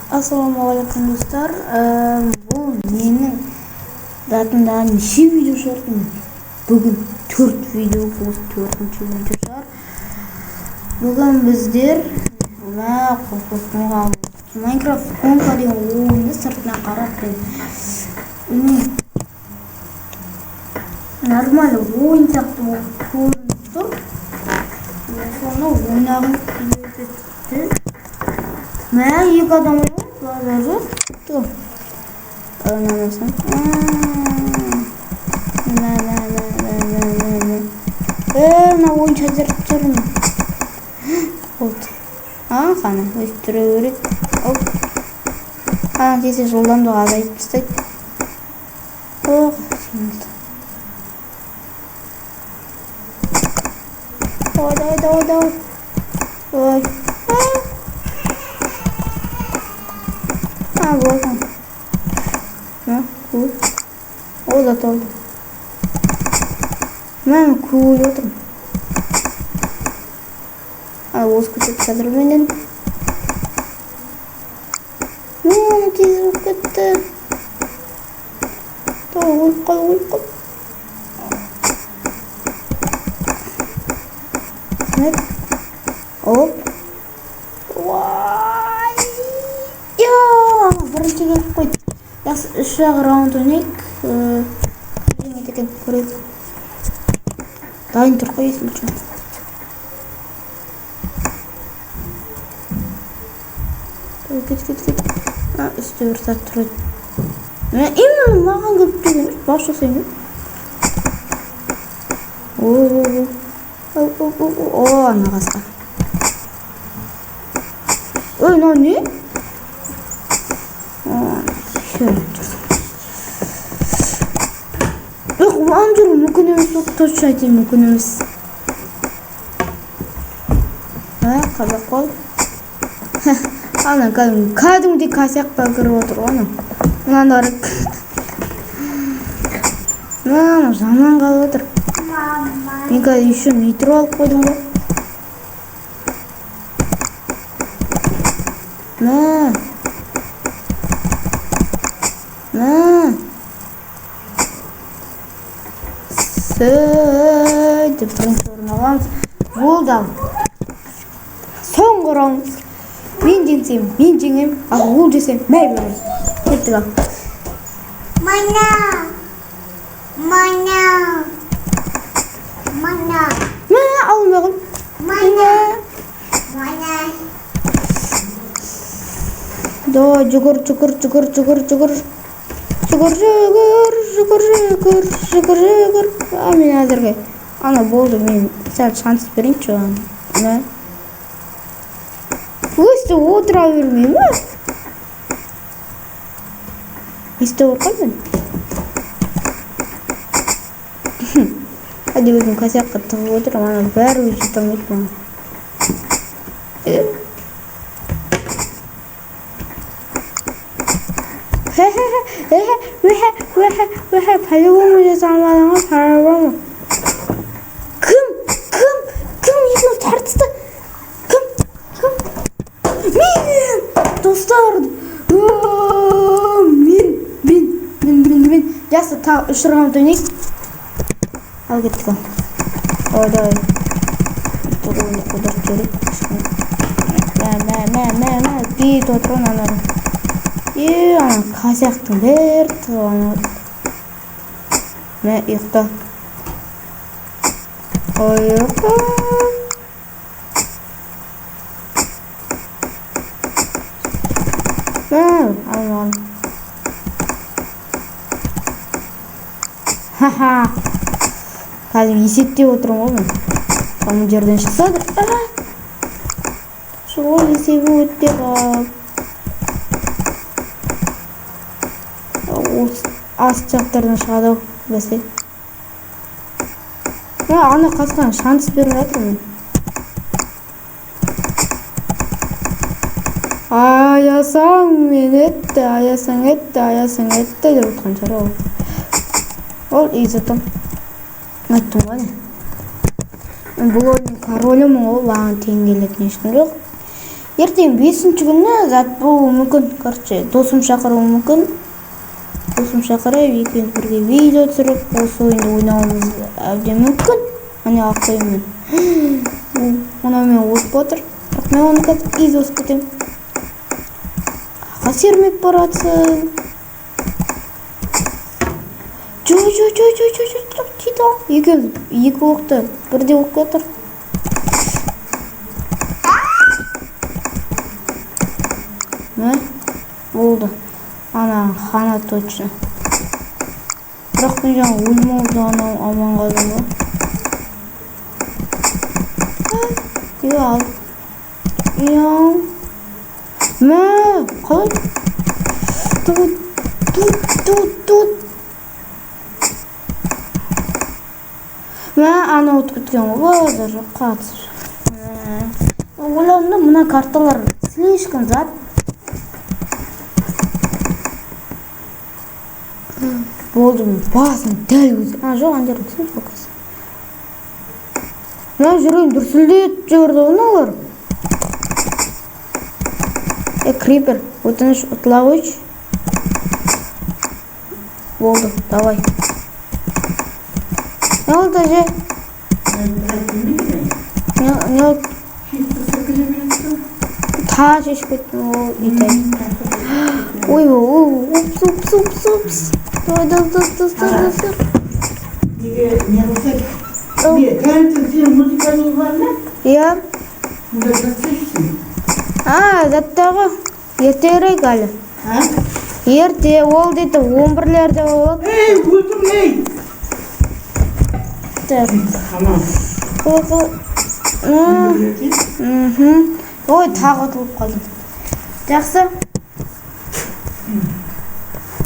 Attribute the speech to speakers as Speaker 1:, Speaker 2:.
Speaker 1: Ассалаумағалейкум достар. Бұл менің затымдағы неше видео шығардым. Бүгін 4 видео, бұл 4-ші видео шығар. Бүгін біздер Майнкрафт конка деген ойынды сыртына қарап нормально ойын сияқты көрініп тұр. Соны ойнағым келеді. Мә, екі адам ойнайды. Бұлар жоқ. Тұр. Ойнамасын. Мына ойын шазырып тұрмын. Болды. Қана, өстіре өрет. Қана тесе жылдамды азайтып тастайды. Сенілді. Давай. Ой. Вот он. Кул. О, затолды. Мен кул отырмын. Осы көтеп қазір менен. Тез болып кетті. Өліп қал. Оп. Бірінші келіп қойды. Жақсы, 3 жағы раунд ойнайық. Жеңет екен көреді. Дайын тұр қой есіл үшін. Кет. Үсті бір сәт тұрады. Именно маған көп деген емес. Баш жасаймын. Ана қасқа. Мынау не? Ан жүру мүмкін емес, точно айтайын мүмкін емес. Қазақ қол. Ана кәдімгідей косяққа кіріп отыр ғой. Мынаны жаман қалып отыр. Мен қазір еще нитро алып қойдым ғой. Сөйтіп бірінші орын аламыз. Болды ал. Соңғы раунд. Мен жеңем. Ал ол жесем, мәй берем. Кеттік ал. Мана. Алынбай қойм. Давай, жүгір. Мен әзірге. Ана болды, мен сәл шанс берейінші оған. Өсті отыра бермейм, Өсті орқаймен. Әде өзім косяққа тығып отырым, ана бәрі өз жеталмайды маған. По-любому жасамадыңыз, по-любому. Кім екінің тартысты? Кім? Мен! Достар! Мен! Жақсы, тағы 3 раунд ойнайық. Ал кеттік ал. Давай. Тұрғынды қодар керек. Бейт отырын анарын. Ана косяқтың бәрі тұғаны отыр. Ұйықта. Ұйықта. Алын. Қазір есептеп отырым ғой мен. Самын жерден шықсады. Шұғыл есебі өтте қап. Ас жақтардан шығады бәсе. Ана қасқан шанс беріп жатыр мен. Аясаң етті деп отқан шығар ол. Ол изотом. Айттым ғой. Бұл ойын королімін, ол маған тең келетін ешкім жоқ. ертең 5-ші күні зат болуы мүмкін. Короче, досым шақыруы мүмкін. Досым шақырып, екеуміз бірге видео түсіріп, осы ойынды ойнауымыз әбден мүмкін. Міне ақоймен. Мына мен өтіп отыр. Бірақ мен оны қазір изосып кетем. Қақа сермеп баратсың. Тиді. Екі оқты бірде оқ кетір. Болды. Ана хана точно. Бірақ мен жаңа өлмауды анау аман қалдым ба? Ал. Қалай? Тут. Ана өтіп кеткен ғой, даже қатысыр. Ойлауымда мұна карталар слишком зат. Болды мен басым дәл өзі. Жоқ, андерім сен фокус. Мен жүрейін дүрсілдеп жүрді оналар. Крипер, өтініш ұтыла қойшы. Болды, давай. Ne oldu Hacı? Ne oldu? Ta şaşkırttım o yeter. Ups. Dur.
Speaker 2: Senin müzikanın var mı?
Speaker 1: Ya.
Speaker 2: Burada satıyorsun.
Speaker 1: Zattağı erterek hali. Ерте, ол дейді 11-лерде болады.
Speaker 2: Buldum ey. Tamam.
Speaker 1: Ой, тағы ұтылып қалдым. Жақсы.